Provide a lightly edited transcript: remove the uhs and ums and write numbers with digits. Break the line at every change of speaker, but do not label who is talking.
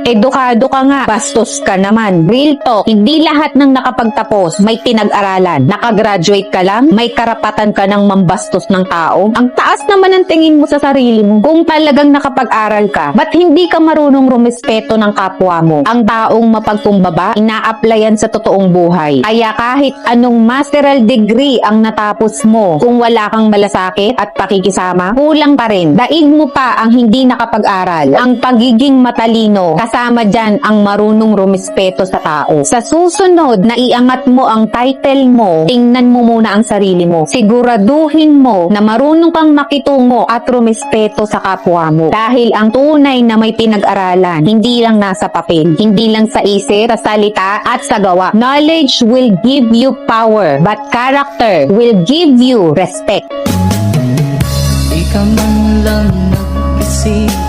Edukado ka nga, bastos ka naman. Real talk, hindi lahat ng nakapagtapos may pinag-aralan. Nakagraduate ka lang, may karapatan ka ng mambastos ng tao. Ang taas naman ang tingin mo sa sarili mo. Kung talagang nakapag-aral ka, ba't hindi ka marunong rumespeto ng kapwa mo? Ang taong mapagkumbaba, ina-applyan sa totoong buhay. Kaya kahit anong masteral degree ang natapos mo, kung wala kang malasakit at pakikisama, kulang pa rin. Daig mo pa ang hindi nakapag-aral. Ang pagiging matalino, kasama dyan ang marunong rumespeto sa tao. Sa susunod na iangat mo ang title mo, tingnan mo muna ang sarili mo. Siguraduhin mo na marunong kang makitungo at rumespeto sa kapwa mo. Dahil ang tunay na may pinag-aralan, hindi lang nasa papel, hindi lang sa isip, sa salita at sa gawa. Knowledge will give you power, but character will give you respect.
Di ka man lang nag-isip